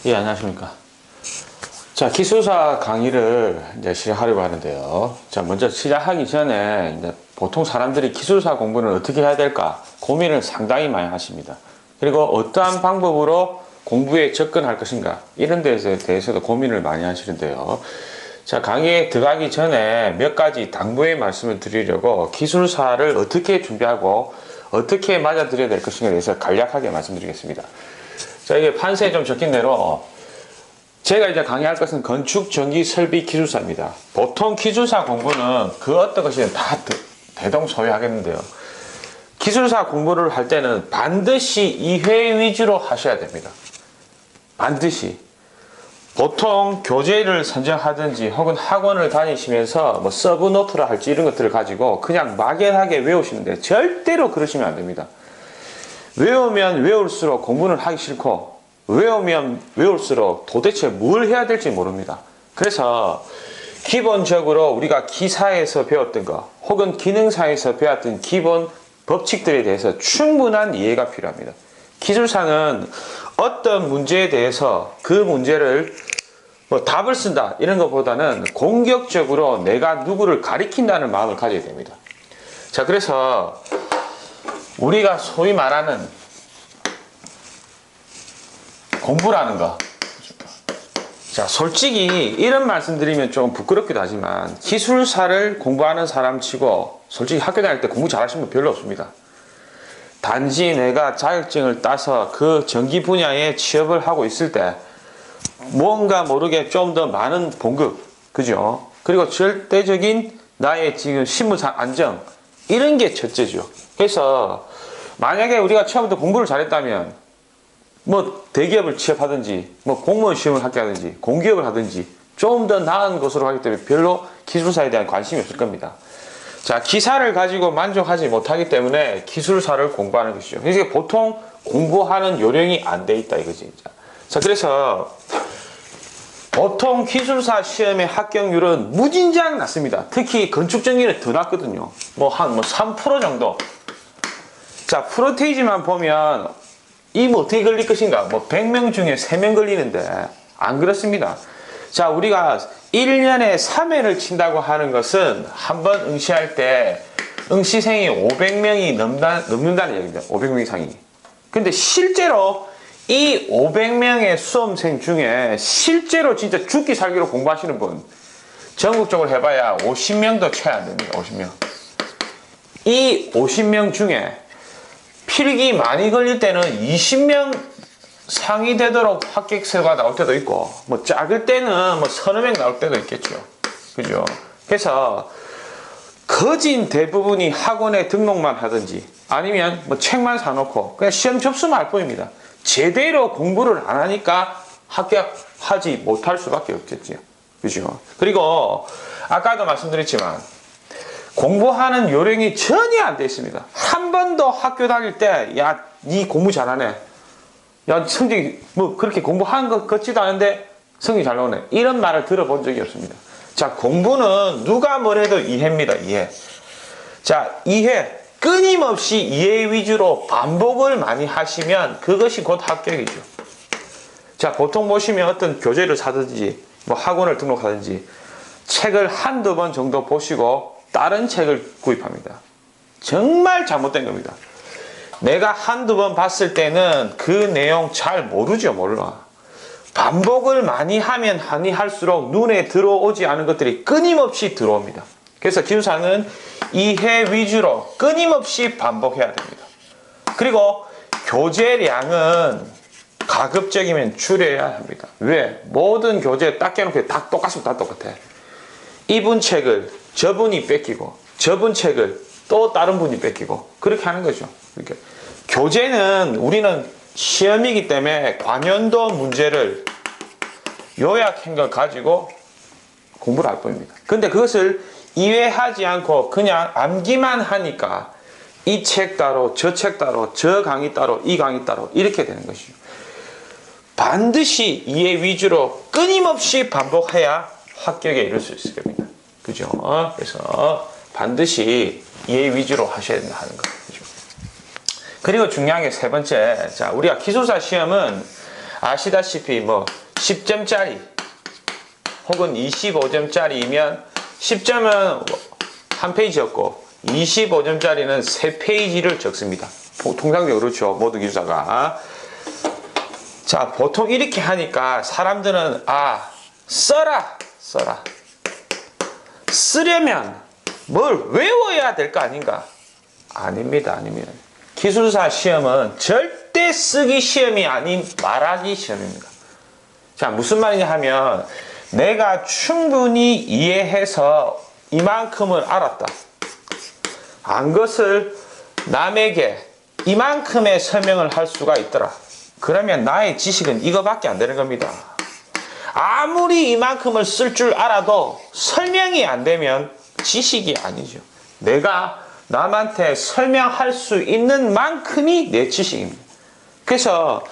예, 안녕하십니까. 자, 기술사 강의를 이제 시작하려고 하는데요. 자, 먼저 시작하기 전에 이제 보통 사람들이 기술사 공부는 어떻게 해야 될까 고민을 상당히 많이 하십니다. 그리고 어떠한 방법으로 공부에 접근할 것인가 이런 데에 대해서도 고민을 많이 하시는데요. 자, 강의에 들어가기 전에 몇 가지 당부의 말씀을 드리려고 기술사를 어떻게 준비하고 어떻게 맞아들여야 될 것인가에 대해서 간략하게 말씀드리겠습니다. 자, 이게 판서에 좀 적힌 대로 제가 이제 강의할 것은 건축, 전기, 설비 기술사입니다. 보통 기술사 공부는 그 어떤 것이든 다 대동소이하겠는데요. 기술사 공부를 할 때는 반드시 2회 위주로 하셔야 됩니다. 반드시. 보통 교재를 선정하든지 혹은 학원을 다니시면서 뭐 서브노트라 할지 이런 것들을 가지고 그냥 막연하게 외우시는데 절대로 그러시면 안 됩니다. 외우면 외울수록 공부는 하기 싫고 외우면 외울수록 도대체 뭘 해야 될지 모릅니다. 그래서 기본적으로 우리가 기사에서 배웠던 거 혹은 기능사에서 배웠던 기본 법칙들에 대해서 충분한 이해가 필요합니다. 기술사는 어떤 문제에 대해서 그 문제를 뭐 답을 쓴다 이런 것보다는 공격적으로 내가 누구를 가리킨다는 마음을 가져야 됩니다. 자, 그래서 우리가 소위 말하는 공부라는 거. 자, 솔직히 이런 말씀 드리면 좀 부끄럽기도 하지만 기술사를 공부하는 사람 치고 솔직히 학교 다닐 때 공부 잘하시는 분 별로 없습니다. 단지 내가 자격증을 따서 그 전기 분야에 취업을 하고 있을 때 뭔가 모르게 좀 더 많은 봉급, 그죠? 그리고 절대적인 나의 지금 신분상 안정, 이런 게 첫째죠. 그래서 만약에 우리가 처음부터 공부를 잘했다면 뭐 대기업을 취업하든지 뭐 공무원 시험을 합격하든지 공기업을 하든지 좀 더 나은 곳으로 하기 때문에 별로 기술사에 대한 관심이 없을 겁니다. 자, 기사를 가지고 만족하지 못하기 때문에 기술사를 공부하는 것이죠. 그래서 보통 공부하는 요령이 안 돼 있다 이거지. 자, 그래서 보통 기술사 시험의 합격률은 무진장 낮습니다. 특히 건축전기는 더 낮거든요. 뭐 한 3% 정도. 자, 프로테이지만 보면 이 뭐 어떻게 걸릴 것인가? 뭐 100명 중에 3명 걸리는데 안 그렇습니다. 자, 우리가 1년에 3회를 친다고 하는 것은 한 번 응시할 때 응시생이 500명이 넘는다는 얘기입니다. 500명 이상이. 근데 실제로 이 500명의 수험생 중에 실제로 진짜 죽기 살기로 공부하시는 분 전국적으로 해봐야 50명도 채 안 됩니다. 50명. 이 50명 중에 필기 많이 걸릴 때는 20명 상이 되도록 합격서가 나올 때도 있고 뭐 작을 때는 뭐 서너 명 나올 때도 있겠죠. 그죠? 그래서 거진 대부분이 학원에 등록만 하든지 아니면 뭐 책만 사놓고 그냥 시험 접수만 할 뿐입니다. 제대로 공부를 안 하니까 합격하지 못할 수밖에 없겠죠. 그죠? 그리고 아까도 말씀드렸지만 공부하는 요령이 전혀 안 돼 있습니다. 한 번도 학교 다닐 때, 야, 니 공부 잘하네. 야, 성적이, 뭐, 그렇게 공부한 것 같지도 않은데 성적이 잘 나오네. 이런 말을 들어본 적이 없습니다. 자, 공부는 누가 뭘 해도 이해입니다, 이해. 자, 이해. 끊임없이 이해 위주로 반복을 많이 하시면 그것이 곧 합격이죠. 자, 보통 보시면 어떤 교재를 사든지, 뭐 학원을 등록하든지, 책을 한두 번 정도 보시고, 다른 책을 구입합니다. 정말 잘못된 겁니다. 내가 한두 번 봤을 때는 그 내용 잘 모르죠, 몰라. 반복을 많이 하면 많이 할수록 눈에 들어오지 않은 것들이 끊임없이 들어옵니다. 그래서 기술사는 이해 위주로 끊임없이 반복해야 됩니다. 그리고 교재량은 가급적이면 줄여야 합니다. 왜? 모든 교재 딱 껴놓고 다 똑같으면 다 똑같아. 이분 책을 저분이 뺏기고 저분 책을 또 다른 분이 뺏기고 그렇게 하는 거죠. 그러니까 교재는 우리는 시험이기 때문에 관연도 문제를 요약한 걸 가지고 공부를 할 뿐입니다. 근데 그것을 이해하지 않고 그냥 암기만 하니까 이 책 따로 저 책 따로 저 강의 따로 이 강의 따로 이렇게 되는 것이죠. 반드시 이해 위주로 끊임없이 반복해야 합격에 이를 수 있을 겁니다. 그죠? 그래서 반드시 이해 위주로 하셔야 된다 하는 거죠. 그리고 중요한 게 세 번째. 자, 우리가 기술사 시험은 아시다시피 뭐 10점짜리 혹은 25점짜리이면 10점은 한 페이지였고 25점짜리는 3페이지를 적습니다. 통상적으로 그렇죠. 모든 기술사가. 자, 보통 이렇게 하니까 사람들은 써라. 쓰려면 뭘 외워야 될 거 아닌가? 아닙니다. 기술사 시험은 절대 쓰기 시험이 아닌 말하기 시험입니다. 자, 무슨 말이냐 하면 내가 충분히 이해해서 이만큼을 알았다. 안 것을 남에게 이만큼의 설명을 할 수가 있더라. 그러면 나의 지식은 이거밖에 안 되는 겁니다. 아무리 이만큼을 쓸 줄 알아도 설명이 안 되면 지식이 아니죠. 내가 남한테 설명할 수 있는 만큼이 내 지식입니다. 그래서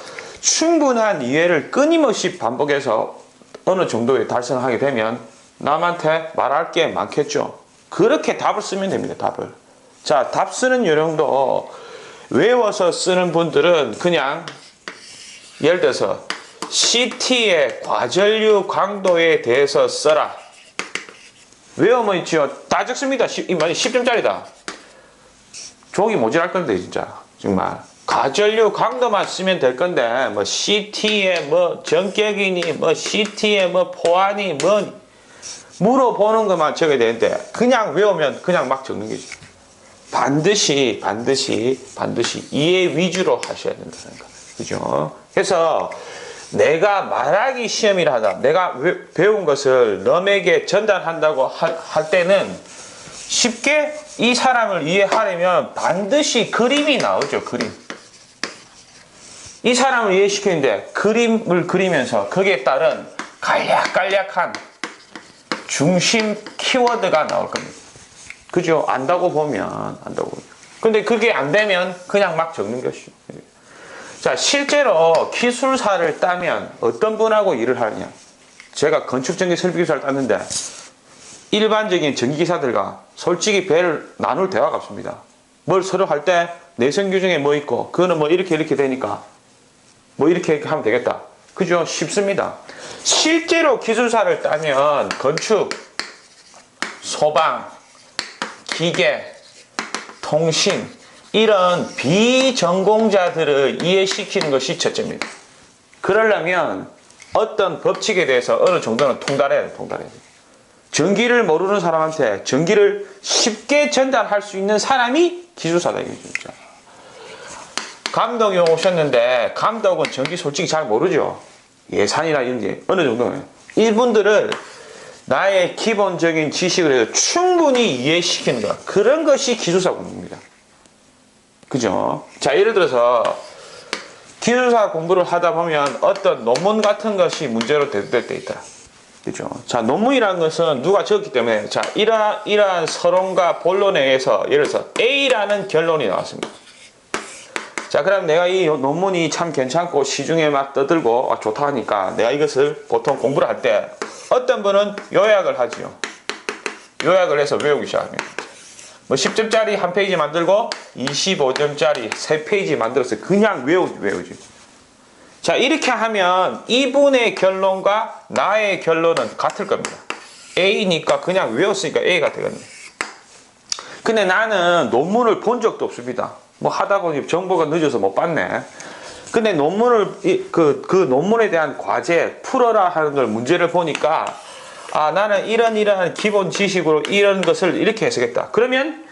충분한 이해를 끊임없이 반복해서 어느 정도에 달성하게 되면 남한테 말할 게 많겠죠. 그렇게 답을 쓰면 됩니다. 답을. 자, 답 쓰는 요령도 외워서 쓰는 분들은 그냥 예를 들어서 CT의 과전류 강도에 대해서 써라. 외우면 있죠. 다 적습니다. 10점짜리다. 종이 모자랄 건데 진짜 정말. 과전류 강도만 쓰면 될 건데 뭐 CT의 뭐 전격이니 뭐 CT의 뭐 포화니 뭐 물어보는 것만 적어야 되는데 그냥 외우면 그냥 막 적는 거죠. 반드시 이해 위주로 하셔야 된다는 거. 그죠? 그래서 내가 말하기 시험이라 하다. 내가 배운 것을 남에게 전달한다고 할 때는 쉽게 이 사람을 이해하려면 반드시 그림이 나오죠. 그림. 이 사람을 이해시키는데 그림을 그리면서 거기에 따른 간략간략한 중심 키워드가 나올 겁니다. 그죠? 안다고 보면. 근데 그게 안 되면 그냥 막 적는 것이죠. 자, 실제로 기술사를 따면 어떤 분하고 일을 하느냐. 제가 건축전기 설비기사를 땄는데 일반적인 전기기사들과 솔직히 배를 나눌 대화가 없습니다. 뭘 서로 할 때 내성 규정에 뭐 있고 그거는 뭐 이렇게 되니까 뭐 이렇게 하면 되겠다. 그죠? 쉽습니다. 실제로 기술사를 따면 건축, 소방, 기계, 통신 이런 비전공자들을 이해시키는 것이 첫째입니다. 그러려면 어떤 법칙에 대해서 어느 정도는 통달해야 돼요. 전기를 모르는 사람한테 전기를 쉽게 전달할 수 있는 사람이 기술사다 이거죠. 감독이 오셨는데 감독은 전기 솔직히 잘 모르죠. 예산이나 이런 게 어느 정도는. 이분들을 나의 기본적인 지식을 해서 충분히 이해시키는 것. 그런 것이 기술사 공부입니다. 그죠? 자, 예를 들어서 기술사 공부를 하다 보면 어떤 논문 같은 것이 문제로 대두될 때 있다. 그죠? 자, 논문이라는 것은 누가 적었기 때문에 자, 이러한 서론과 본론에 의해서 예를 들어서 A라는 결론이 나왔습니다. 자, 그럼 내가 이 논문이 참 괜찮고 시중에 막 떠들고 좋다 하니까 내가 이것을 보통 공부를 할 때 어떤 분은 요약을 하지요. 요약을 해서 외우기 시작합니다. 뭐 10점짜리 한 페이지 만들고 25점짜리 3페이지 만들어서 그냥 외우지. 자, 이렇게 하면 이분의 결론과 나의 결론은 같을 겁니다. A니까 그냥 외웠으니까 A가 되거든요. 근데 나는 논문을 본 적도 없습니다. 뭐 하다 보니 정보가 늦어서 못 봤네. 근데 논문을 그 논문에 대한 과제 풀어라 하는 걸 문제를 보니까 나는 이러한 기본 지식으로 이런 것을 이렇게 해석했다. 그러면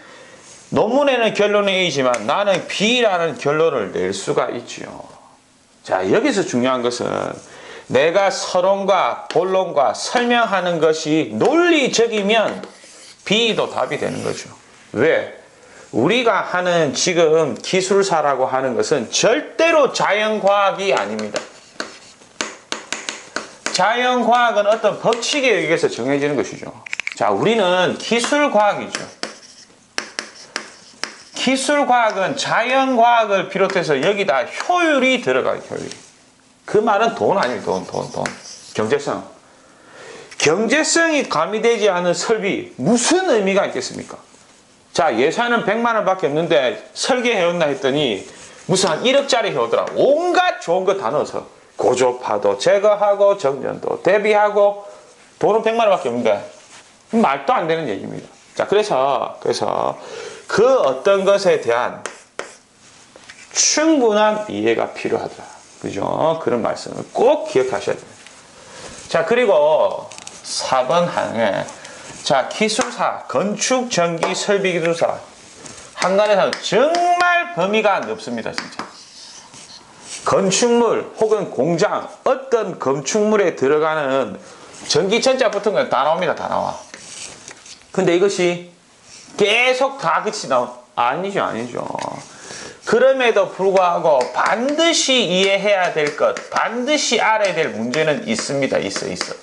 논문에는 결론이 A지만 나는 B라는 결론을 낼 수가 있죠. 자, 여기서 중요한 것은 내가 서론과 본론과 설명하는 것이 논리적이면 B도 답이 되는 거죠. 왜? 우리가 하는 지금 기술사라고 하는 것은 절대로 자연과학이 아닙니다. 자연과학은 어떤 법칙에 의해서 정해지는 것이죠. 자, 우리는 기술과학이죠. 기술과학은 자연과학을 비롯해서 여기다 효율이 들어가요. 효율. 그 말은 돈 아니에요. 돈. 경제성. 경제성이 가미되지 않은 설비 무슨 의미가 있겠습니까? 자, 예산은 100만 원밖에 없는데 설계해온다 했더니 무슨 한 1억짜리 해오더라. 온갖 좋은 거 다 넣어서 고조파도 제거하고 정전도 대비하고 돈은 100만 원밖에 없는데 말도 안 되는 얘기입니다. 자, 그래서 그 어떤 것에 대한 충분한 이해가 필요하다. 그죠? 그런 말씀을 꼭 기억하셔야 됩니다. 자, 그리고 4번 항에 자, 기술사, 건축, 전기, 설비 기술사 한간에서는 정말 범위가 넓습니다. 진짜. 건축물 혹은 공장 어떤 건축물에 들어가는 전기전자 붙은 건 다 나옵니다. 다 나와. 근데 이것이 계속 다 끝이 아니죠. 그럼에도 불구하고 반드시 이해해야 될 것, 반드시 알아야 될 문제는 있습니다. 있어.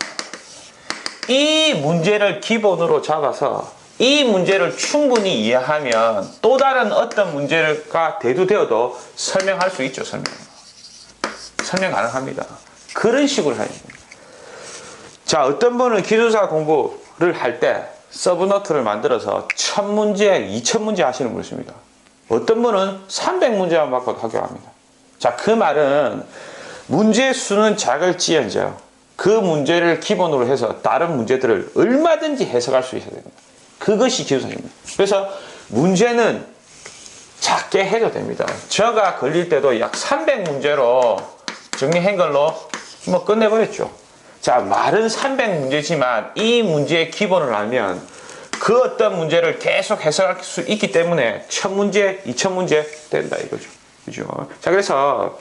이 문제를 기본으로 잡아서 이 문제를 충분히 이해하면 또 다른 어떤 문제가 대두되어도 설명할 수 있죠. 설명 가능합니다. 그런 식으로 해야 됩니다. 자, 어떤 분은 기술사 공부를 할 때 서브노트를 만들어서 1000문제, 2000문제 하시는 분이 있습니다. 어떤 분은 300문제만 받고도 합격합니다. 자, 그 말은 문제 수는 작을지언정 그 문제를 기본으로 해서 다른 문제들을 얼마든지 해석할 수 있어야 됩니다. 그것이 기술사입니다. 그래서 문제는 작게 해도 됩니다. 저가 걸릴 때도 약 300문제로 정리한 걸로 뭐 끝내버렸죠. 자, 말은 300문제지만 이 문제의 기본을 알면 그 어떤 문제를 계속 해석할 수 있기 때문에 1000문제, 2000문제 된다 이거죠. 그죠? 자, 그래서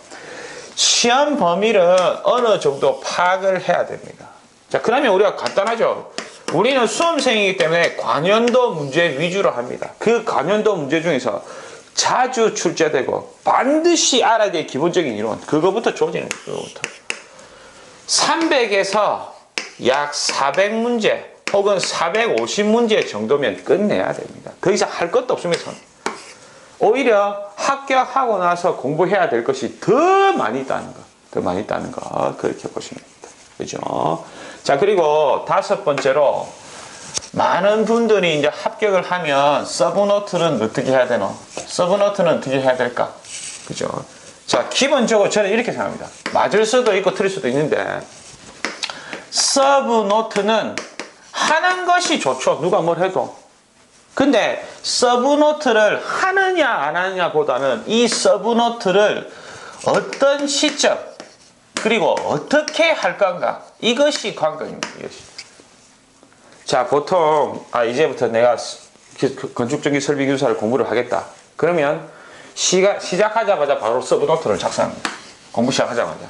시험 범위를 어느 정도 파악을 해야 됩니다. 자, 그러면 우리가 간단하죠. 우리는 수험생이기 때문에 관연도 문제 위주로 합니다. 그 관연도 문제 중에서 자주 출제되고 반드시 알아야 될 기본적인 이론, 그거부터 조지는 그거부터. 300에서 약 400문제 혹은 450문제 정도면 끝내야 됩니다. 더 이상 할 것도 없습니다. 오히려 합격하고 나서 공부해야 될 것이 더 많이 있다는 거, 그렇게 보시면 됩니다. 그죠? 자, 그리고 5번째로 많은 분들이 이제 합격을 하면 서브노트는 어떻게 해야 되노? 서브노트는 어떻게 해야 될까? 그죠? 자, 기본적으로 저는 이렇게 생각합니다. 맞을 수도 있고 틀릴 수도 있는데 서브노트는 하는 것이 좋죠. 누가 뭘 해도. 근데 서브노트를 하느냐 안 하느냐 보다는 이 서브노트를 어떤 시점 그리고 어떻게 할 건가, 이것이 관건입니다. 이것이. 자, 보통 이제부터 내가 건축전기 설비 기술사를 공부를 하겠다. 그러면 시작하자마자 바로 서브노트를 작성합니다. 공부 시작하자마자.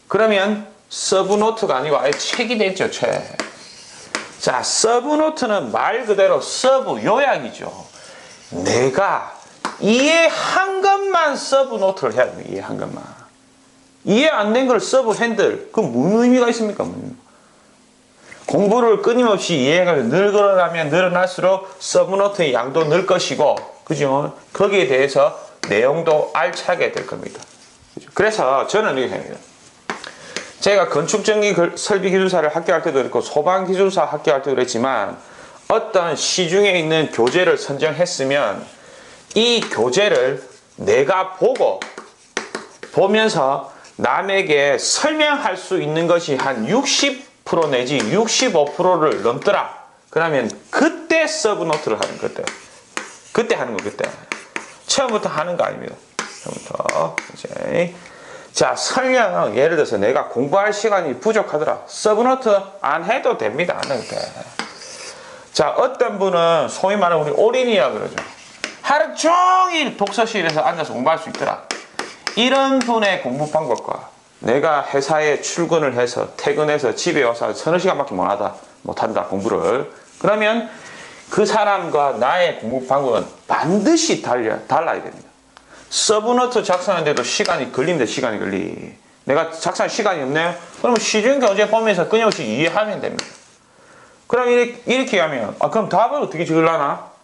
그러면 서브노트가 아니고 아예 책이 됐죠. 책. 자, 서브노트는 말 그대로 서브 요약이죠. 내가 이해한 것만 서브노트를 해야 돼요. 이해한 것만. 이해 안 된 걸 서브 핸들, 그건 무슨 의미가 있습니까? 공부를 끊임없이 이해가 늘어나면 늘어날수록 서브노트의 양도 늘 것이고, 그죠? 거기에 대해서 내용도 알차게 될 겁니다. 그죠? 그래서 저는 이렇게 생각해요. 제가 건축전기 설비 기술사를 합격할 때도 그렇고 소방 기술사 합격할 때도 그랬지만 어떤 시중에 있는 교재를 선정했으면 이 교재를 내가 보면서 남에게 설명할 수 있는 것이 한 60% 내지 65%를 넘더라. 그러면 그때 서브노트를 하는 거. 그때 하는 거. 그때. 처음부터 하는 거 아닙니다. 처음부터. 이제. 자, 설령 예를 들어서 내가 공부할 시간이 부족하더라. 서브노트 안 해도 됩니다. 안 해도 돼. 자, 어떤 분은 소위 말하는 우리 올인이라 그러죠. 하루 종일 독서실에서 앉아서 공부할 수 있더라. 이런 분의 공부 방법과 내가 회사에 출근을 해서 퇴근해서 집에 와서 서너 시간밖에 못한다 공부를. 그러면 그 사람과 나의 공부 방법은 반드시 달라야 됩니다. 서브노트 작성하는데도 시간이 걸립니다. 시간이 걸리. 내가 작성할 시간이 없네요. 그러면 시중 교재 보면서 끊임없이 이해하면 됩니다. 그럼 이렇게 하면 그럼 답을 어떻게 적으려나?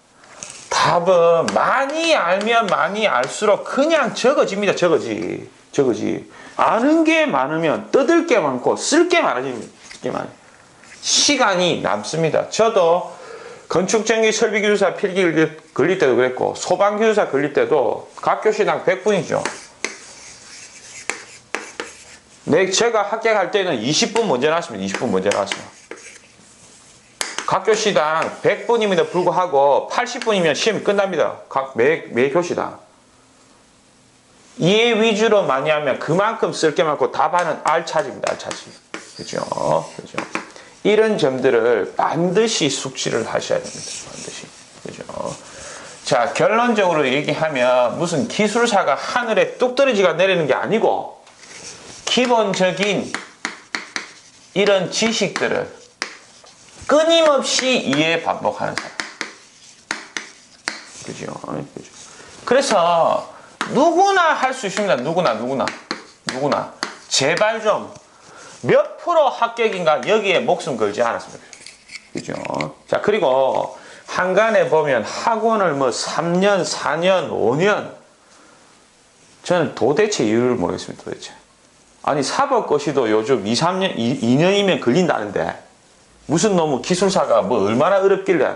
답은 많이 알면 많이 알수록 그냥 적어집니다. 적어지. 아는 게 많으면 뜯을 게 많고 쓸 게 많아집니다. 시간이 남습니다. 저도 건축전기 설비기술사 필기 걸릴 때도 그랬고 소방기술사 걸릴 때도 각 교시당 100분이죠. 제가 합격할 때는 20분 먼저 나왔습니다. 20분 먼저 나왔어요. 각 교시당 100분임에도 불구하고 80분이면 시험이 끝납니다. 매 교시당. 이해 위주로 많이 하면 그만큼 쓸 게 많고 답안은 알차집니다. 알차지. 그죠? 그죠? 이런 점들을 반드시 숙지를 하셔야 됩니다. 반드시. 그죠? 자, 결론적으로 얘기하면 무슨 기술사가 하늘에 뚝 떨어지가 내리는 게 아니고 기본적인 이런 지식들을 끊임없이 이해 반복하는 사람. 그죠? 그죠? 그래서 누구나 할 수 있습니다. 누구나. 제발 좀 몇 프로 합격인가 여기에 목숨 걸지 않았으면 좋겠어요. 그죠? 자, 그리고 한간에 보면 학원을 뭐 3년, 4년, 5년 저는 도대체 이유를 모르겠습니다. 도대체. 아니 사법고시도 요즘 2년이면 걸린다는데 무슨 너무 기술사가 뭐 얼마나 어렵길래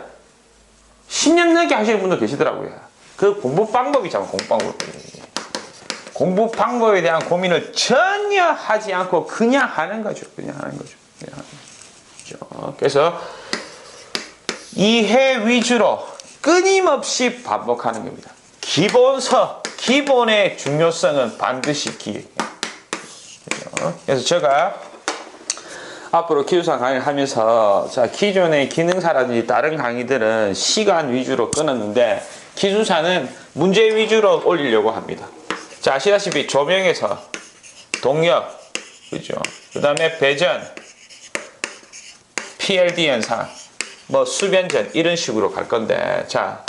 10년 넘게 하시는 분도 계시더라고요. 그 공부 방법이잖아. 공부 방법에 대한 고민을 전혀 하지 않고 그냥 하는 거죠. 그래서 이해 위주로 끊임없이 반복하는 겁니다. 기본의 중요성은 반드시 기억해요. 그래서 제가 앞으로 기술사 강의를 하면서 자, 기존의 기능사라든지 다른 강의들은 시간 위주로 끊었는데 기술사는 문제 위주로 올리려고 합니다. 자, 아시다시피 조명에서 동력, 그죠? 그 다음에 배전, PLD 현상, 뭐 수변전 이런 식으로 갈 건데, 자,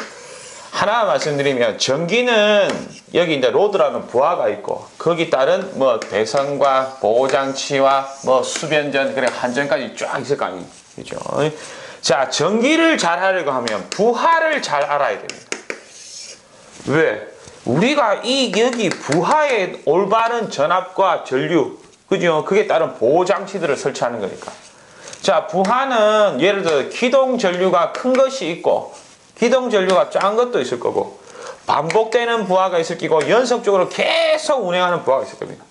하나 말씀드리면 전기는 여기 이제 로드라는 부하가 있고 거기 따른 뭐 배선과 보호장치와 뭐 수변전 그래 한전까지 쫙 있을 거 아니에요. 그죠? 자, 전기를 잘 하려고 하면 부하를 잘 알아야 됩니다. 왜? 우리가 여기 부하에 올바른 전압과 전류, 그죠? 그게 따른 보호장치들을 설치하는 거니까. 자, 부하는 예를 들어 기동 전류가 큰 것이 있고 기동 전류가 작은 것도 있을 거고 반복되는 부하가 있을 거고 연속적으로 계속 운행하는 부하가 있을 겁니다.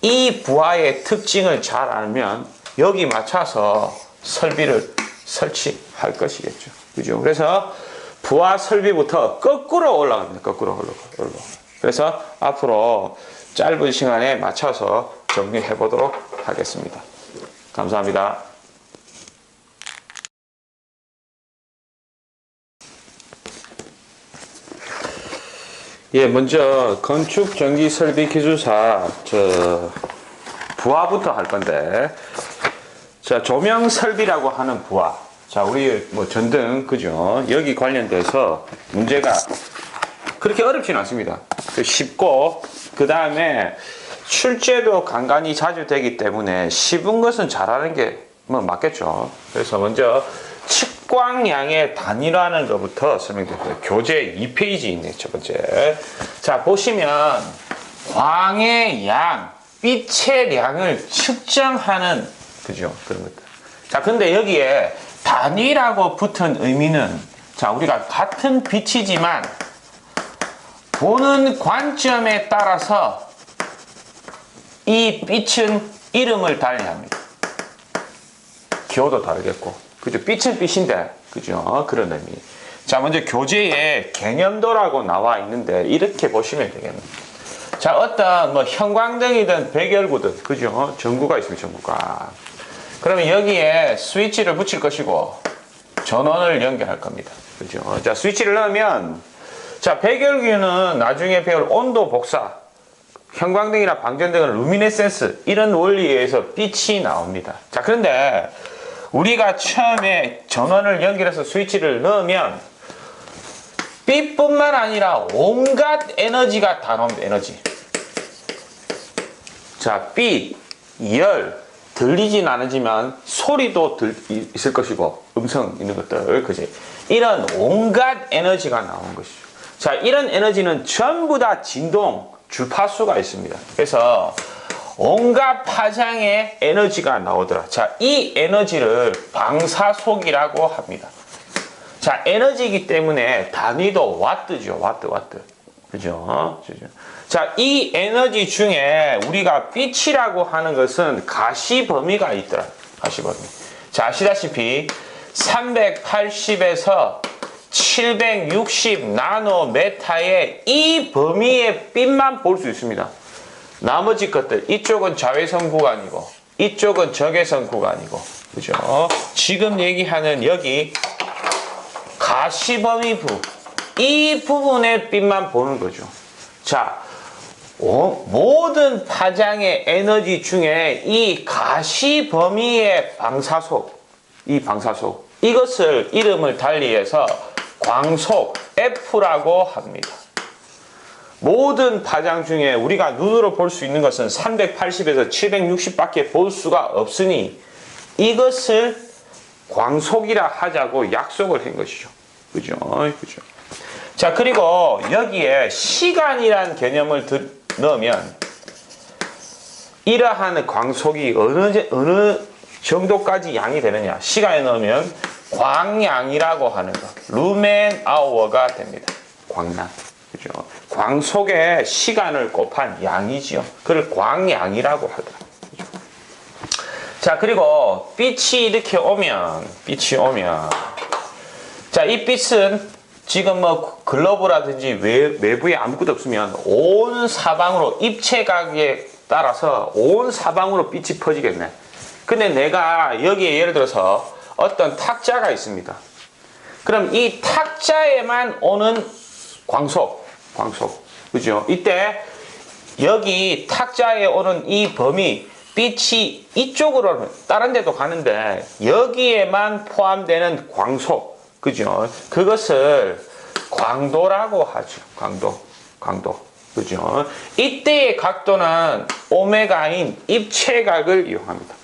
이 부하의 특징을 잘 알면 여기 맞춰서 설비를 설치할 것이겠죠. 그죠? 그래서 부하 설비부터 거꾸로 올라갑니다. 거꾸로 올라가. 그래서 앞으로 짧은 시간에 맞춰서 정리해 보도록 하겠습니다. 감사합니다. 예, 먼저 건축 전기 설비 기술사 부하부터 할 건데, 자, 조명 설비라고 하는 부하. 자, 우리 뭐 전등, 그죠? 여기 관련돼서 문제가 그렇게 어렵지는 않습니다. 쉽고, 그 다음에 출제도 간간히 자주 되기 때문에 쉬운 것은 잘하는 게 뭐 맞겠죠. 그래서 먼저 측광량의 단위라는 것부터 설명드릴게요. 교재 2페이지 있네, 첫 번째. 자, 보시면 광의 양, 빛의 양을 측정하는, 그죠? 그런 것들. 자, 근데 여기에 단위라고 붙은 의미는, 자, 우리가 같은 빛이지만 보는 관점에 따라서 이 빛은 이름을 달리합니다. 기호도 다르겠고, 그죠? 빛은 빛인데, 그죠? 그런 의미. 자, 먼저 교재에 개념도라고 나와 있는데 이렇게 보시면 되겠네요. 자, 어떤 뭐 형광등이든 백열구든, 그죠? 전구가 있습니다. 전구가. 그러면 여기에 스위치를 붙일 것이고 전원을 연결할 겁니다. 그죠? 자, 스위치를 넣으면, 자, 백열구는 나중에 배울 온도 복사, 형광등이나 방전등은 루미네센스, 이런 원리에 의해서 빛이 나옵니다. 자, 그런데 우리가 처음에 전원을 연결해서 스위치를 넣으면 빛뿐만 아니라 온갖 에너지가 다 나옵니다. 에너지. 자, 빛, 열, 들리진 않지만 소리도 있을 것이고 음성 있는 것들, 그지? 이런 온갖 에너지가 나오는 것이죠. 자, 이런 에너지는 전부 다 진동, 주파수가 있습니다. 그래서 온갖 파장의 에너지가 나오더라. 자, 이 에너지를 방사속이라고 합니다. 자, 에너지이기 때문에 단위도 와트죠. 와트. 그죠? 자, 이 에너지 중에 우리가 빛이라고 하는 것은 가시 범위가 있더라. 가시 범위. 자, 아시다시피 380에서 760 나노메타의 이 범위의 빛만 볼 수 있습니다. 나머지 것들, 이쪽은 자외선 구간이고, 이쪽은 적외선 구간이고, 그죠? 지금 얘기하는 여기 가시 범위 이 부분의 빛만 보는 거죠. 자, 모든 파장의 에너지 중에 이 가시 범위의 방사속, 이것을 이름을 달리해서 광속 F라고 합니다. 모든 파장 중에 우리가 눈으로 볼 수 있는 것은 380에서 760밖에 볼 수가 없으니 이것을 광속이라 하자고 약속을 한 것이죠. 그죠? 그죠? 자, 그리고 여기에 시간이라는 개념을 넣으면 이러한 광속이 어느 정도까지 양이 되느냐. 시간에 넣으면 광양이라고 하는 것. 루멘 아워가 됩니다. 광량. 그죠? 광속의 시간을 곱한 양이지요. 그걸 광양이라고 하더라고요. 그죠? 자, 그리고 빛이 이렇게 오면, 자, 이 빛은 지금 뭐 글러브라든지 외부에 아무것도 없으면 온 사방으로 입체각에 따라서 온 사방으로 빛이 퍼지겠네. 근데 내가 여기에 예를 들어서 어떤 탁자가 있습니다. 그럼 이 탁자에만 오는 광속. 그죠? 이때 여기 탁자에 오는 이 범위, 빛이 이쪽으로는 다른 데도 가는데 여기에만 포함되는 광속. 그죠? 그것을 광도라고 하죠. 광도. 그죠? 이때의 각도는 오메가인 입체각을 이용합니다.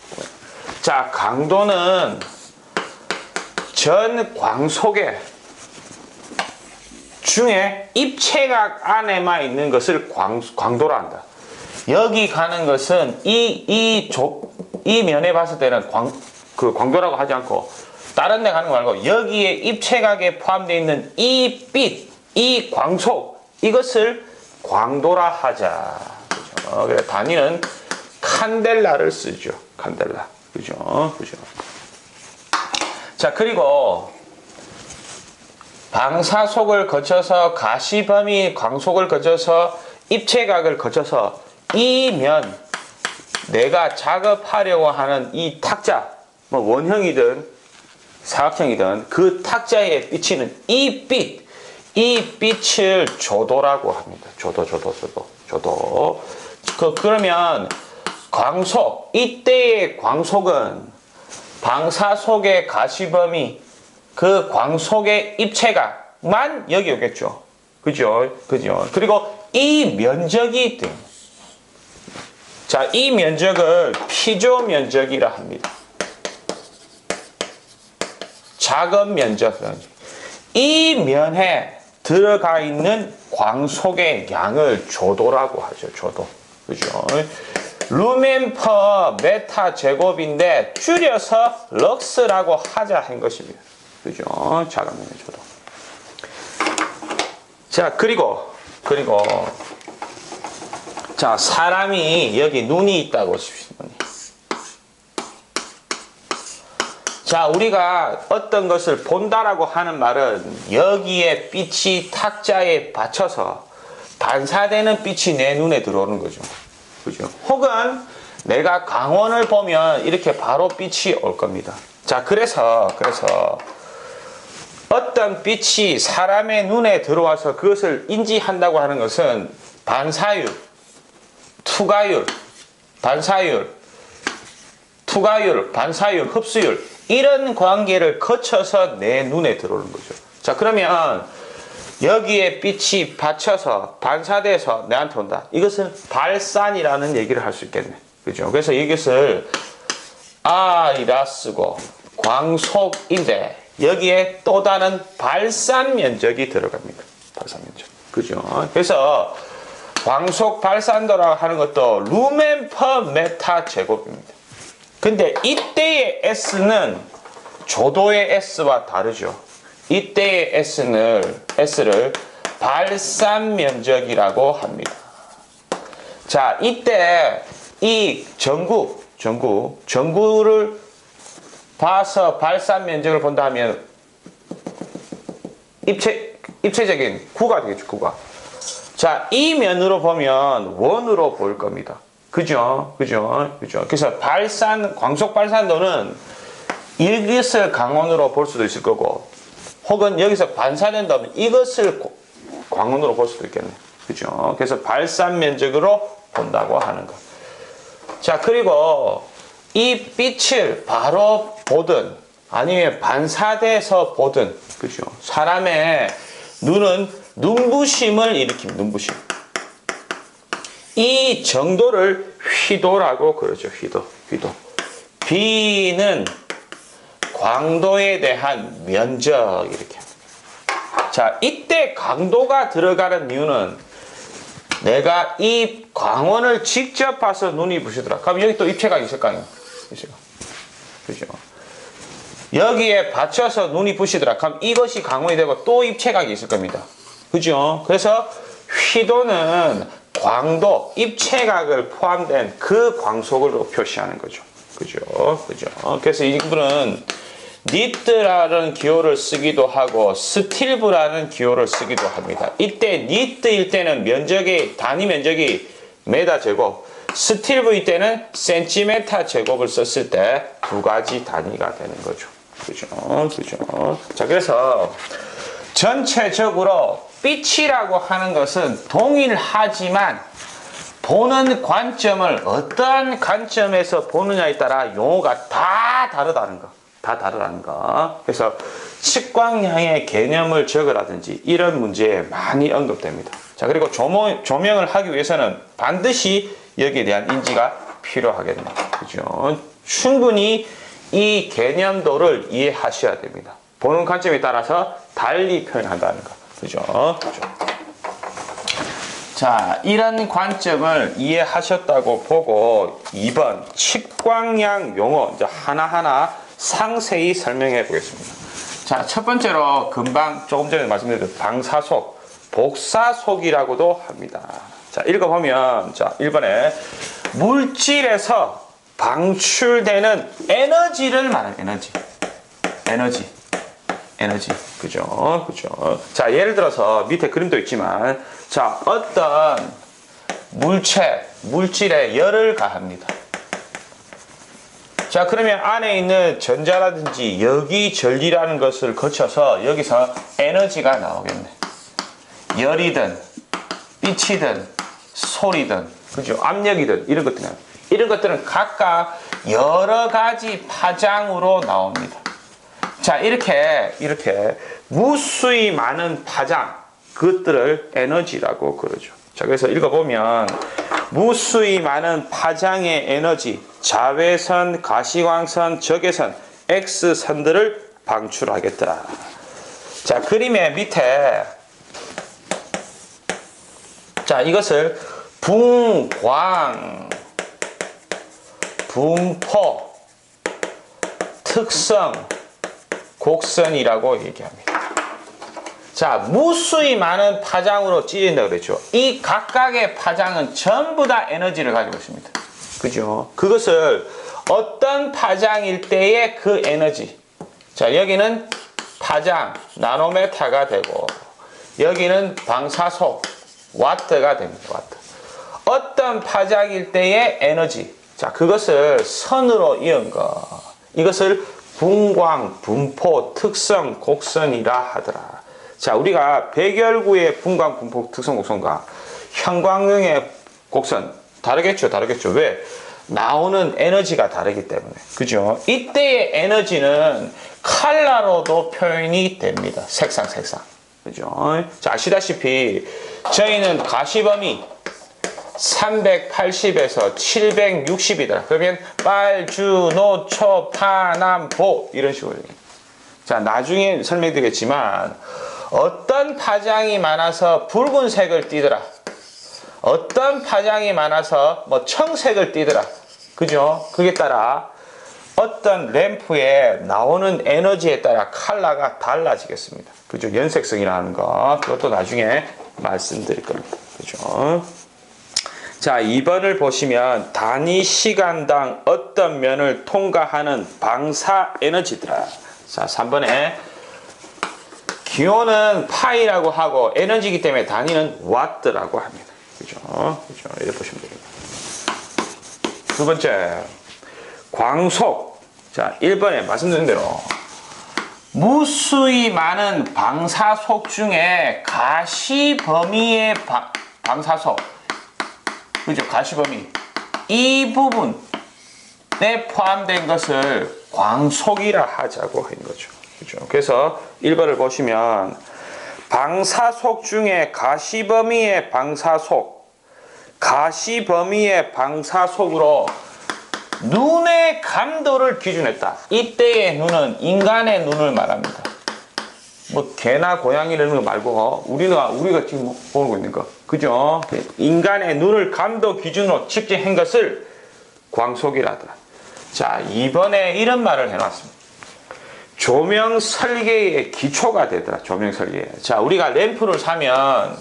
자, 강도는 전 광속의 중에 입체각 안에만 있는 것을 광도라 한다. 여기 가는 것은 이 면에 봤을 때는 광도라고 하지 않고 다른 데 가는 거 말고 여기에 입체각에 포함되어 있는 이 빛, 이 광속, 이것을 광도라 하자. 그죠? 그래, 단위는 칸델라를 쓰죠. 칸델라. 그죠? 자, 그리고 방사속을 거쳐서 가시범위 광속을 거쳐서 입체각을 거쳐서 이 면, 내가 작업하려고 하는 이 탁자, 뭐 원형이든 사각형이든 그 탁자에 비치는 이 빛을 조도라고 합니다. 조도. 그러면 광속, 이때의 광속은 방사속의 가시범위, 그 광속의 입체각만 여기 오겠죠. 그죠? 그리고 이 면적이 돼. 자, 이 면적을 피조 면적이라 합니다. 작은 면적. 이 면에 들어가 있는 광속의 양을 조도라고 하죠. 조도. 그죠? 루멘 퍼 메타 제곱인데 줄여서 럭스라고 하자 한 것입니다. 그죠? 작은 면의 조도. 자, 그리고 자, 사람이 여기 눈이 있다고 보십시오. 자, 우리가 어떤 것을 본다라고 하는 말은 여기에 빛이 탁자에 받쳐서 반사되는 빛이 내 눈에 들어오는 거죠. 그죠? 혹은 내가 강원을 보면 이렇게 바로 빛이 올 겁니다. 자, 그래서 어떤 빛이 사람의 눈에 들어와서 그것을 인지한다고 하는 것은 반사율, 투가율, 반사율, 흡수율, 이런 관계를 거쳐서 내 눈에 들어오는 거죠. 자, 그러면 여기에 빛이 받쳐서 반사돼서 내한테 온다. 이것은 발산이라는 얘기를 할 수 있겠네. 그죠? 그래서 이것을 I라 쓰고 광속인데 여기에 또 다른 발산 면적이 들어갑니다. 발산 면적. 그죠? 그래서 광속 발산도라고 하는 것도 루멘 퍼 메타 제곱입니다. 근데 이때의 S는 조도의 S와 다르죠. 이때의 S를 발산 면적이라고 합니다. 자, 이때 이 전구를 봐서 발산 면적을 본다면 입체적인 구가 되겠죠, 구가. 자, 이 면으로 보면 원으로 보일 겁니다. 그죠? 그래서 광속 발산도는 이것을 강원으로 볼 수도 있을 거고, 혹은 여기서 반사된다면 이것을 광원으로 볼 수도 있겠네. 그죠? 그래서 발산 면적으로 본다고 하는 것. 자, 그리고 이 빛을 바로 보든 아니면 반사돼서 보든, 그죠? 사람의 눈은 눈부심을 일으킵니다. 눈부심. 이 정도를 휘도라고 그러죠. 휘도. B는 광도에 대한 면적 이렇게. 자, 이때 강도가 들어가는 이유는 내가 이 광원을 직접 봐서 눈이 부시더라. 그럼 여기 또 입체각이 있을 거 아니에요? 그죠? 여기에 받쳐서 눈이 부시더라. 그럼 이것이 광원이 되고 또 입체각이 있을 겁니다. 그죠? 그래서 휘도는 광도, 입체각을 포함된 그 광속으로 표시하는 거죠. 그죠? 그래서 이분은 니트라는 기호를 쓰기도 하고 스틸브라는 기호를 쓰기도 합니다. 이때 니트일 때는 단위 면적이 메다 제곱, 스틸브일 때는 센티메타 제곱을 썼을 때 두 가지 단위가 되는 거죠. 그죠? 자, 그래서 전체적으로 빛이라고 하는 것은 동일하지만 보는 관점을 어떤 관점에서 보느냐에 따라 용어가 다 다르다는 거. 그래서 측광량의 개념을 적으라든지 이런 문제에 많이 언급됩니다. 자, 그리고 조명을 하기 위해서는 반드시 여기에 대한 인지가 필요하겠네요. 그죠? 충분히 이 개념도를 이해하셔야 됩니다. 보는 관점에 따라서 달리 표현한다는 거. 그죠? 자, 이런 관점을 이해하셨다고 보고 2번 측광량 용어 이제 하나하나 상세히 설명해 보겠습니다. 자, 첫 번째로 금방 조금 전에 말씀드린 방사속, 복사속이라고도 합니다. 자, 읽어보면, 자, 1번에 물질에서 방출되는 에너지를 말하는 에너지. 그죠? 자, 예를 들어서 밑에 그림도 있지만, 자, 어떤 물질에 열을 가합니다. 자, 그러면 안에 있는 전자라든지 여기전리라는 것을 거쳐서 여기서 에너지가 나오겠네. 열이든 빛이든 소리든, 그죠? 압력이든 이런 것들은 각각 여러 가지 파장으로 나옵니다. 자, 이렇게 무수히 많은 파장, 그것들을 에너지라고 그러죠. 자, 그래서 읽어보면 무수히 많은 파장의 에너지, 자외선, 가시광선, 적외선, X선들을 방출하겠다. 자, 그림의 밑에 자, 이것을 분광, 분포, 특성, 곡선이라고 얘기합니다. 자, 무수히 많은 파장으로 찢어진다고 그랬죠. 이 각각의 파장은 전부 다 에너지를 가지고 있습니다. 그죠? 그것을 어떤 파장일 때의 그 에너지. 자, 여기는 파장, 나노메타가 되고, 여기는 방사속, 와트가 됩니다. 와트. 어떤 파장일 때의 에너지. 자, 그것을 선으로 이은 거. 이것을 분광, 분포, 특성, 곡선이라 하더라. 자, 우리가 백열구의 분광, 분포, 특성, 곡선과 형광등의 곡선 다르겠죠. 왜? 나오는 에너지가 다르기 때문에. 그죠? 이때의 에너지는 컬러로도 표현이 됩니다. 색상. 그죠? 자, 아시다시피 저희는 가시범위 380에서 760이다. 그러면 빨, 주, 노, 초, 파, 남, 보 이런 식으로. 자, 나중에 설명드리겠지만 어떤 파장이 많아서 붉은색을 띠더라. 어떤 파장이 많아서 뭐 청색을 띠더라. 그죠? 그게 따라 어떤 램프에 나오는 에너지에 따라 컬러가 달라지겠습니다. 그죠? 연색성이라는 거. 그것도 나중에 말씀드릴 겁니다. 그죠? 자, 2번을 보시면 단위 시간당 어떤 면을 통과하는 방사 에너지더라. 자, 3번에 기호는 파이라고 하고 에너지이기 때문에 단위는 와트라고 합니다. 그죠? 그죠? 이렇게 보시면 됩니다. 두 번째, 광속. 자, 1번에 말씀드린 대로 무수히 많은 방사속 중에 가시범위의 방사속, 그죠? 가시범위. 이 부분에 포함된 것을 광속이라 하자고 한 거죠. 그죠? 그래서 1번을 보시면 방사속 중에 가시범위의 방사속으로 눈의 감도를 기준했다. 이때의 눈은 인간의 눈을 말합니다. 뭐 개나 고양이 이런 거 말고 우리가 지금 보고 있는 거, 그죠? 인간의 눈을 감도 기준으로 측정한 것을 광속이라더라. 자, 이번에 이런 말을 해놨습니다. 조명 설계의 기초가 되더라. 조명 설계. 자, 우리가 램프를 사면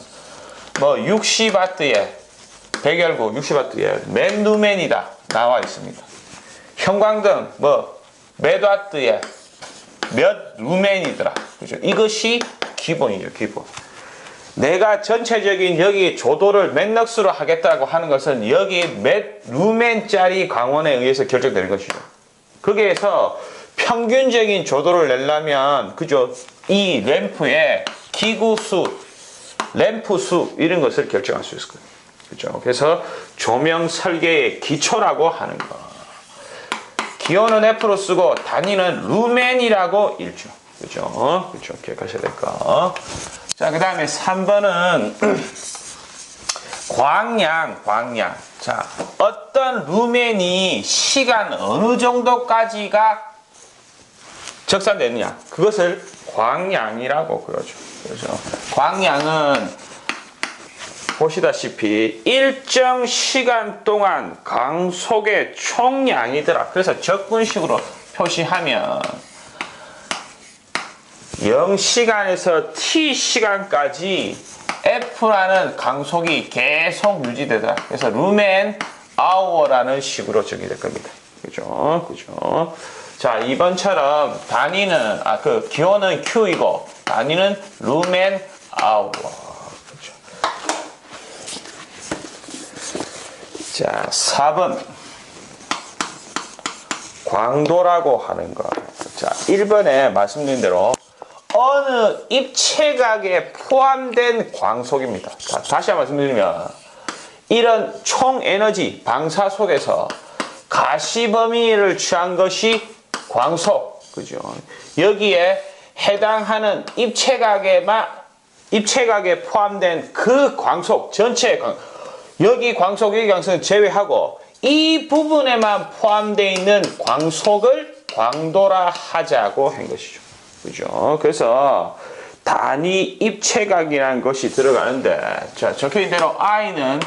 뭐 60W에 백열구 60W에 몇 루멘이다 나와 있습니다. 형광등 뭐 몇 와트에 몇 루멘이더라. 그죠? 이것이 기본이죠, 기본. 내가 전체적인 여기 조도를 몇 럭스로 하겠다고 하는 것은 여기 몇 루멘짜리 광원에 의해서 결정되는 것이죠. 거기에서 평균적인 조도를 내려면, 그죠? 이 램프의 기구 수, 램프 수, 이런 것을 결정할 수 있을 거예요. 그죠? 그래서 조명 설계의 기초라고 하는 거. 기호는 F로 쓰고 단위는 루멘이라고 읽죠. 그죠? 그죠? 기억하셔야 될 거. 자, 그 다음에 3번은 광량. 자, 어떤 루멘이 시간 어느 정도까지가 적산되느냐. 그것을 광량이라고 그러죠. 그죠? 광량은 보시다시피 일정 시간 동안 광속의 총량이더라. 그래서 적분식으로 표시하면 0시간에서 T시간까지 F라는 광속이 계속 유지되더라. 그래서 루멘 아워라는 식으로 정의될 겁니다. 그죠? 그죠? 자, 이번처럼 단위는, 기호는 Q이고, 단위는 루멘 아워. 그죠? 자, 4번. 광도라고 하는 거. 자, 1번에 말씀드린 대로 어느 입체각에 포함된 광속입니다. 자, 다시 한번 말씀드리면 이런 총 에너지 방사 속에서 가시범위를 취한 것이 광속, 그죠? 여기에 해당하는 입체각에 포함된 그 광속 전체 여기 광속은 제외하고 이 부분에만 포함되어 있는 광속을 광도라 하자고 한 것이죠. 그죠? 그래서 단위 입체각이라는 것이 들어가는데, 자, 적혀있는 대로 I는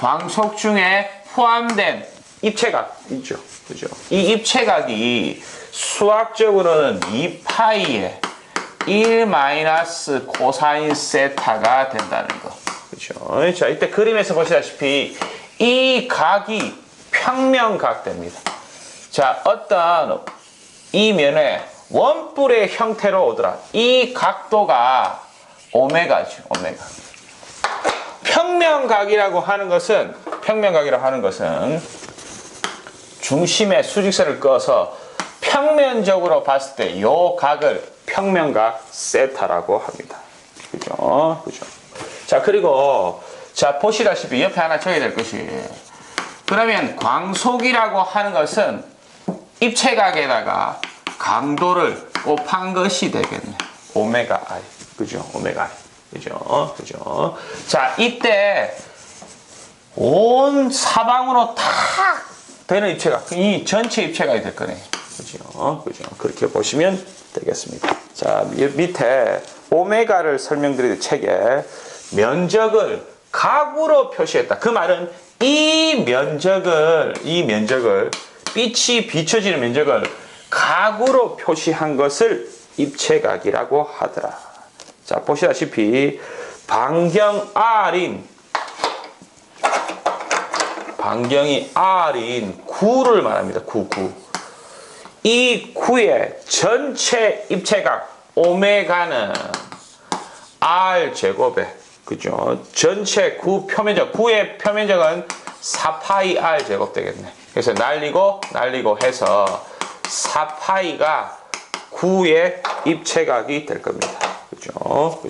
광속 중에 포함된 입체각이죠. 그죠? 이 입체각이 수학적으로는 2파이에 1 마이너스 코사인 세타가 된다는 거. 그죠? 자, 이때 그림에서 보시다시피 이 각이 평면각 됩니다. 자, 어떤 이 면에 원뿔의 형태로 오더라. 이 각도가 오메가죠, 오메가. 평면각이라고 하는 것은 중심에 수직선을 그어서 평면적으로 봤을 때 이 각을 평면각 세타라고 합니다. 그죠? 그죠? 자, 그리고 자, 보시다시피 옆에 하나 적어야 될 것이, 그러면 광속이라고 하는 것은 입체각에다가 강도를 곱한 것이 되겠네. 오메가 I. 그죠? 오메가 I. 그죠? 그죠? 자, 이때 온 사방으로 다 되는 입체각, 이 전체 입체각이 될 거네. 그죠? 그죠? 그렇게 보시면 되겠습니다. 자, 밑에 오메가를 설명드릴 책에 면적을 각으로 표시했다. 그 말은 이 면적을 빛이 비춰지는 면적을 각으로 표시한 것을 입체각이라고 하더라. 자, 보시다시피 반경 반경이 R인 9를 말합니다. 9. 이 9의 전체 입체각 오메가는 R 제곱에, 그죠? 전체 9 표면적, 9의 표면적은 4파이 R 제곱 되겠네. 그래서 날리고 해서 4파이가 9의 입체각이 될 겁니다. 그죠?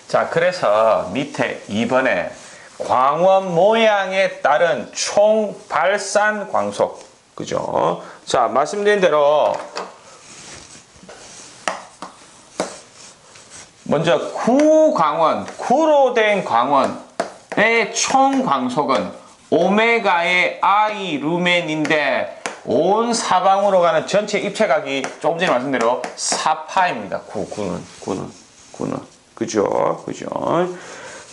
자, 그래서 밑에 2번에 광원 모양에 따른 총 발산 광속. 그죠? 자, 말씀드린 대로 먼저 구광원, 구로 된 광원의 총 광속은 오메가의 I 루멘인데 온 사방으로 가는 전체 입체각이 조금 전에 말씀드린 대로 4파입니다. 9는. 그죠?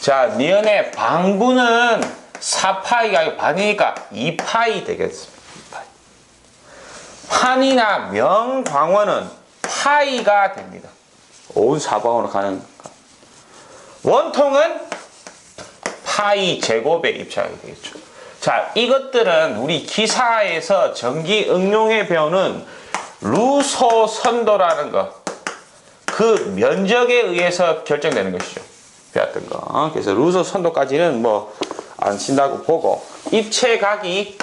자, 니은의 방구는 4파이가 반이니까 2파이 되겠습니다. 2파이. 환이나 명광원은 파이가 됩니다. 온 사방으로 가는. 원통은 파이 제곱의 입체각이 되겠죠. 자, 이것들은 우리 기사에서 전기 응용에 배우는 루소 선도라는 거, 그 면적에 의해서 결정되는 것이죠. 배웠던 거. 그래서 루소 선도까지는 뭐 안 친다고 보고, 입체각이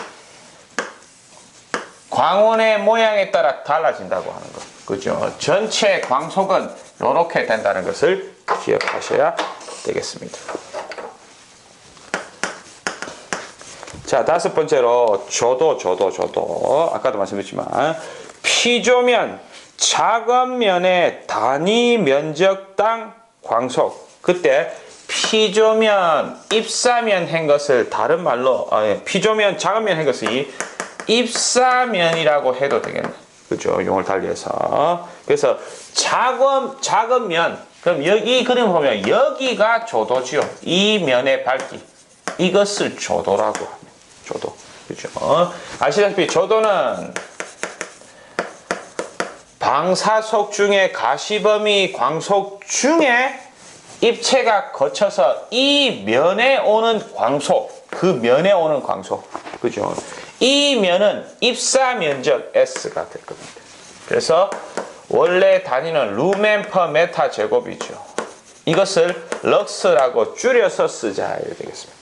광원의 모양에 따라 달라진다고 하는 거. 그죠? 전체 광속은 이렇게 된다는 것을 기억하셔야 되겠습니다. 자, 다섯 번째로 조도. 아까도 말씀드렸지만 피조면 작은 면의 단위 면적당 광속. 그때 피조면 입사면 한 것을 다른 말로 피조면 작은 면 한 것이 입사면이라고 해도 되겠네. 그죠? 용어를 달리해서. 그래서 작은 면. 그럼 여기 그림 보면 여기가 조도지요. 이 면의 밝기. 이것을 조도라고 합니다. 조도. 그죠? 아시다시피 조도는 방사속 중에 가시범위 광속 중에 입체가 거쳐서 이 면에 오는 광속. 그 면에 오는 광속. 그죠? 이 면은 입사 면적 S가 될 겁니다. 그래서 원래 단위는 루멘 퍼 메타 제곱이죠. 이것을 럭스라고 줄여서 쓰자 이렇게 되겠습니다.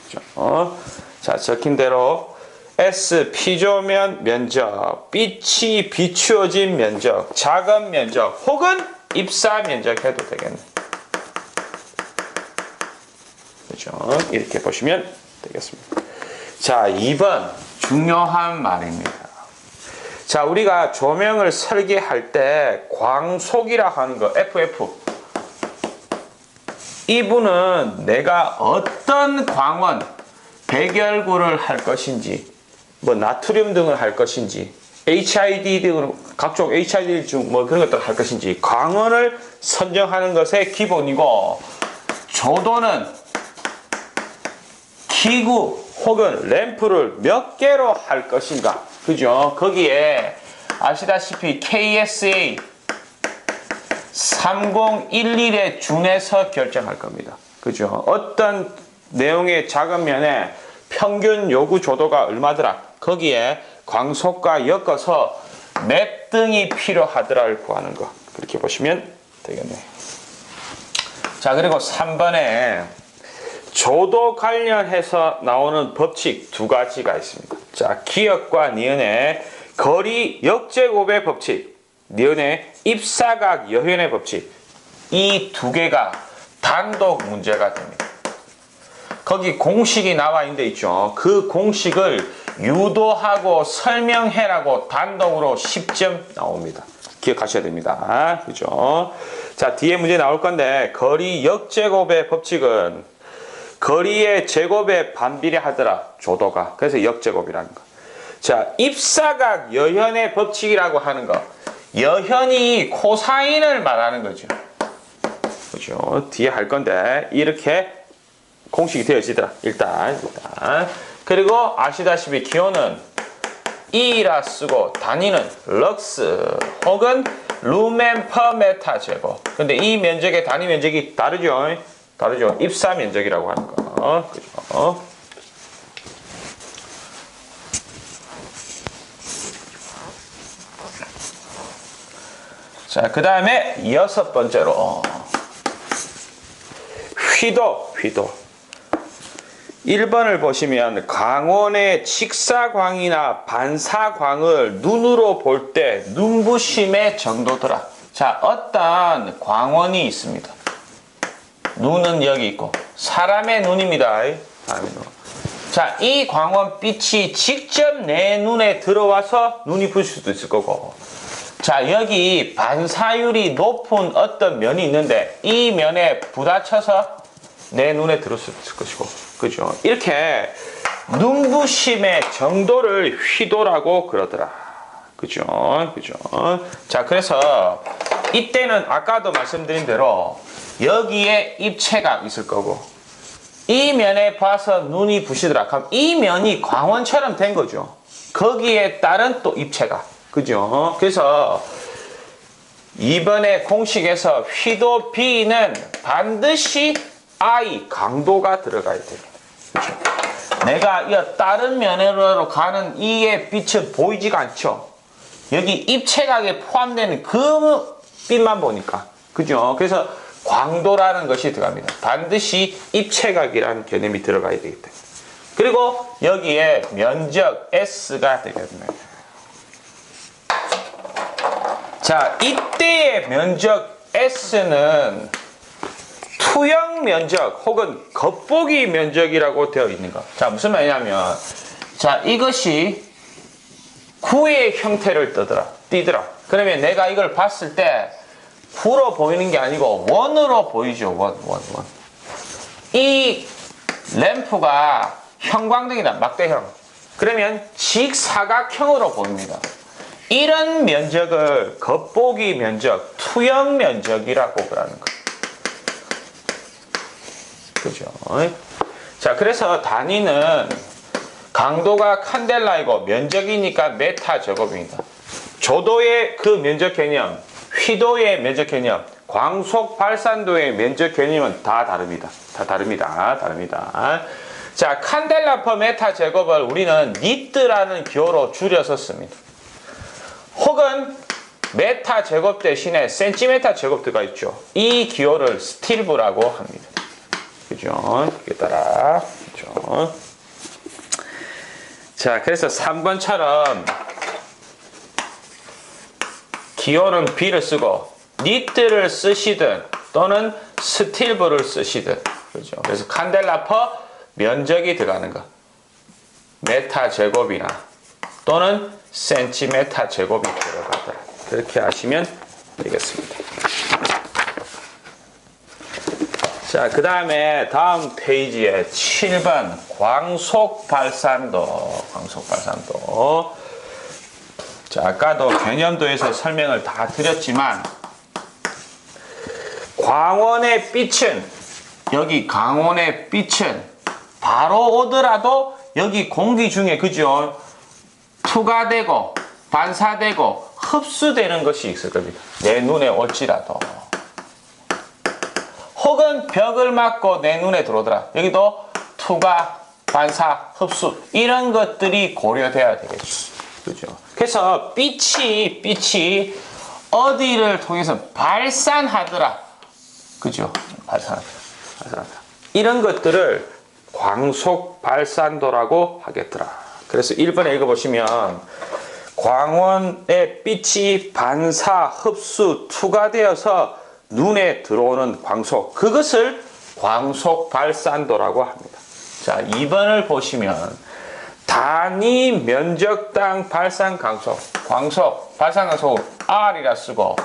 그렇죠? 자, 적힌 대로 S 피조면 면적, 빛이 비추어진 면적, 작은 면적 혹은 입사 면적 해도 되겠네. 그렇죠? 이렇게 보시면 되겠습니다. 자, 2번 중요한 말입니다. 자, 우리가 조명을 설계할 때 광속이라 하는 거 FF, 이분은 내가 어떤 광원 백열구를 할 것인지, 뭐 나트륨 등을 할 것인지, HID 등으로 각종 HID 중 뭐 그런 것들을 할 것인지 광원을 선정하는 것의 기본이고, 조도는 기구 혹은 램프를 몇 개로 할 것인가. 그죠? 거기에 아시다시피 KSA 3011에 준해서 결정할 겁니다. 그죠? 어떤 내용의 작은 면에 평균 요구 조도가 얼마더라. 거기에 광속과 엮어서 몇 등이 필요하더라를 구하는 거. 그렇게 보시면 되겠네요. 자, 그리고 3번에 조도 관련해서 나오는 법칙 두 가지가 있습니다. 자, 기역과 니은의 거리 역제곱의 법칙, 니은의 입사각 여현의 법칙, 이 두 개가 단독 문제가 됩니다. 거기 공식이 나와 있는 데 있죠. 그 공식을 유도하고 설명해라고 단독으로 10점 나옵니다. 기억하셔야 됩니다. 그죠? 자, 뒤에 문제 나올 건데, 거리 역제곱의 법칙은 거리의 제곱에 반비례하더라, 조도가. 그래서 역제곱이라는 거. 자, 입사각 여현의 법칙이라고 하는 거. 여현이 코사인을 말하는 거죠. 그죠? 뒤에 할 건데, 이렇게 공식이 되어지더라. 일단. 그리고 아시다시피 기호는 E라 쓰고 단위는 럭스 혹은 루멘 퍼 메타 제곱. 근데 이 면적의 단위 면적이 다르죠? 다르죠? 입사 면적이라고 하는 거. 그죠? 자, 그 다음에 6번째로 휘도 1번을 보시면 광원의 직사광이나 반사광을 눈으로 볼 때 눈부심의 정도더라. 자, 어떤 광원이 있습니다. 눈은 여기 있고 사람의 눈입니다. 사람의 눈. 자, 이 광원 빛이 직접 내 눈에 들어와서 눈이 부실 수도 있을 거고, 자, 여기 반사율이 높은 어떤 면이 있는데 이 면에 부딪혀서 내 눈에 들어올 수 있을 것이고, 그죠? 이렇게 눈부심의 정도를 휘도라고 그러더라. 그죠? 그죠? 자, 그래서 이때는 아까도 말씀드린 대로 여기에 입체가 있을 거고, 이 면에 봐서 눈이 부시더라. 그럼 이 면이 광원처럼 된 거죠. 거기에 따른 또 입체가. 그죠? 그래서 이번에 공식에서 휘도 B는 반드시 I 강도가 들어가야 됩니다. 그죠? 내가 이 다른 면으로 가는 이의 빛은 보이지가 않죠. 여기 입체각에 포함되는 그 빛만 보니까. 그죠? 그래서 광도라는 것이 들어갑니다. 반드시 입체각이라는 개념이 들어가야 되기 때문에. 그리고 여기에 면적 S가 되겠네요. 자, 이때의 면적 S는 투영 면적 혹은 겉보기 면적이라고 되어 있는 거. 자, 무슨 말이냐면, 자, 이것이 구의 형태를 띠더라. 그러면 내가 이걸 봤을 때 구로 보이는 게 아니고 원으로 보이죠. 원. 이 램프가 형광등이다. 막대형. 그러면 직사각형으로 보입니다. 이런 면적을 겉보기 면적, 투영 면적이라고 하는 거예요. 그죠? 자, 그래서 단위는 강도가 칸델라이고 면적이니까 메타 제곱입니다. 조도의 그 면적 개념, 휘도의 면적 개념, 광속 발산도의 면적 개념은 다 다릅니다. 다릅니다. 자, 칸델라 퍼 메타 제곱을 우리는 니트라는 기호로 줄여서 씁니다. 혹은 메타 제곱 대신에 센티메타 제곱 들어가 있죠. 이 기호를 스틸브라고 합니다. 그죠? 이게 따라. 그죠? 자, 그래서 3번처럼 기호는 B를 쓰고 니트를 쓰시든 또는 스틸브를 쓰시든. 그죠? 그래서 칸델라 퍼 면적이 들어가는 거. 메타 제곱이나 또는 센티메타 제곱이 들어가다. 그렇게 하시면 되겠습니다. 자, 그 다음에 다음 페이지에 7번 광속 발산도. 자, 아까도 개념도에서 설명을 다 드렸지만 광원의 빛은, 여기 광원의 빛은 바로 오더라도 여기 공기 중에, 그죠? 투과되고 반사되고 흡수되는 것이 있을 겁니다. 내 눈에 올지라도. 혹은 벽을 맞고 내 눈에 들어오더라. 여기도 투과, 반사, 흡수 이런 것들이 고려돼야 되겠죠. 그죠? 그래서 빛이 어디를 통해서 발산하더라. 그죠? 발산하더라. 이런 것들을 광속 발산도라고 하겠더라. 그래서 1번에 읽어보시면 광원의 빛이 반사, 흡수, 투과되어서 눈에 들어오는 광속, 그것을 광속 발산도라고 합니다. 자, 2번을 보시면 단위 면적당 발산 광속, 발산 광속 R이라 쓰고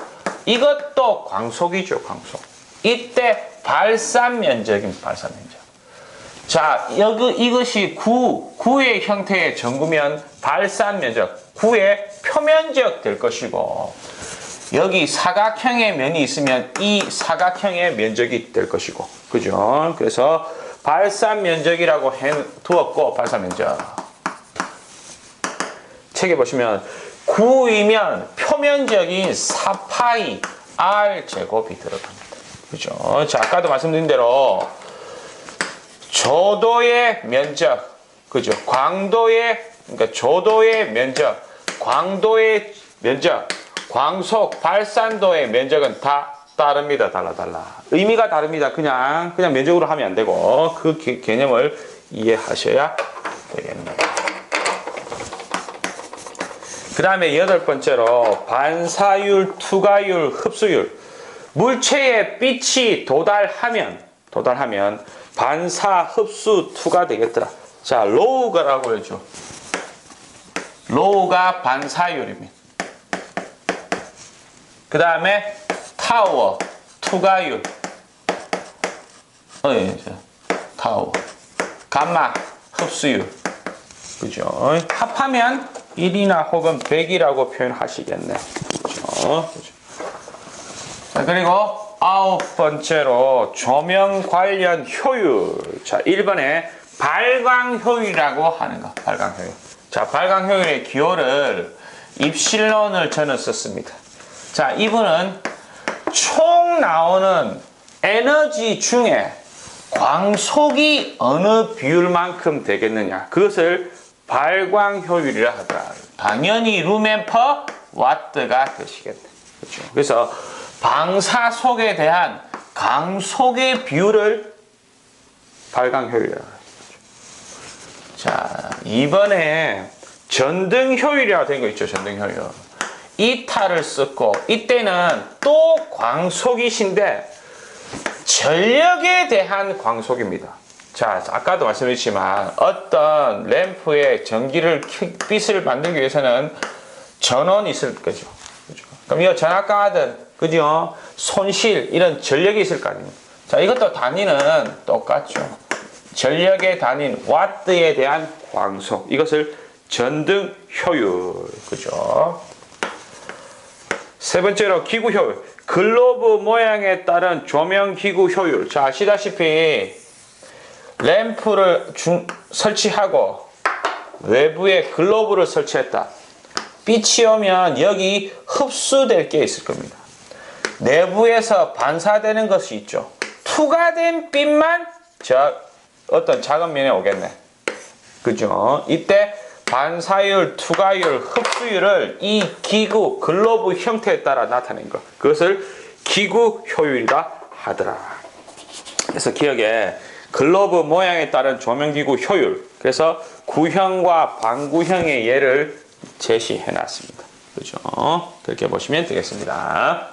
이것도 광속이죠, 광속. 이때 발산 면적입니다, 발산 면적. 자, 이것이 구의 형태의 전구면 발산 면적, 구의 표면적 될 것이고, 여기 사각형의 면이 있으면 이 사각형의 면적이 될 것이고, 그죠? 그래서 발사 면적이라고 두었고, 발사 면적. 책에 보시면 9이면 표면적인 4파이 r 제곱이 들어갑니다. 그죠? 자, 아까도 말씀드린 대로 조도의 면적, 그죠? 그러니까 조도의 면적, 광도의 면적, 광속 발산도의 면적은 다 다릅니다. 달라. 의미가 다릅니다. 그냥 면적으로 하면 안 되고, 그 개념을 이해하셔야 되겠네요. 그 다음에 8번째로 반사율, 투과율, 흡수율. 물체에 빛이 도달하면 반사, 흡수, 투가 되겠더라. 자, 로우가라고 해줘. 로우가 반사율입니다. 그 다음에 타워, 투과율. 타워. 감마, 흡수율. 그죠? 합하면 1이나 혹은 100이라고 표현하시겠네. 그죠? 자, 그리고 9번째로 조명 관련 효율. 자, 1번에 발광 효율이라고 하는 거. 발광 효율. 자, 발광 효율의 기호를 입실론을 저는 썼습니다. 자, 이분은 총 나오는 에너지 중에 광속이 어느 비율만큼 되겠느냐. 그것을 발광 효율이라 하더라. 당연히 루멘 퍼 와트가 되시겠네. 그렇죠? 그래서 방사속에 대한 강속의 비율을 발광 효율이라고 하죠. 자, 이번에 전등 효율이라고 된 거 있죠. 전등 효율. 이 탈을 썼고, 이때는 또 광속이신데 전력에 대한 광속입니다. 자, 아까도 말씀드렸지만 어떤 램프에 빛을 만들기 위해서는 전원이 있을 거죠. 그죠? 그럼 이 전압 강화등, 그죠? 손실, 이런 전력이 있을 거 아닙니까? 자, 이것도 단위는 똑같죠. 전력의 단위인 와트에 대한 광속. 이것을 전등 효율. 그죠? 세 번째로 기구 효율. 글로브 모양에 따른 조명 기구 효율. 자, 아시다시피 램프를 설치하고 외부에 글로브를 설치했다. 빛이 오면 여기 흡수될 게 있을 겁니다. 내부에서 반사되는 것이 있죠. 투과된 빛만 어떤 작은 면에 오겠네. 그죠? 이때 반사율, 투과율, 흡수율을 이 기구, 글로브 형태에 따라 나타낸 것. 그것을 기구 효율이라 하더라. 그래서 기억에 글로브 모양에 따른 조명기구 효율. 그래서 구형과 반구형의 예를 제시해 놨습니다. 그죠? 그렇게 보시면 되겠습니다.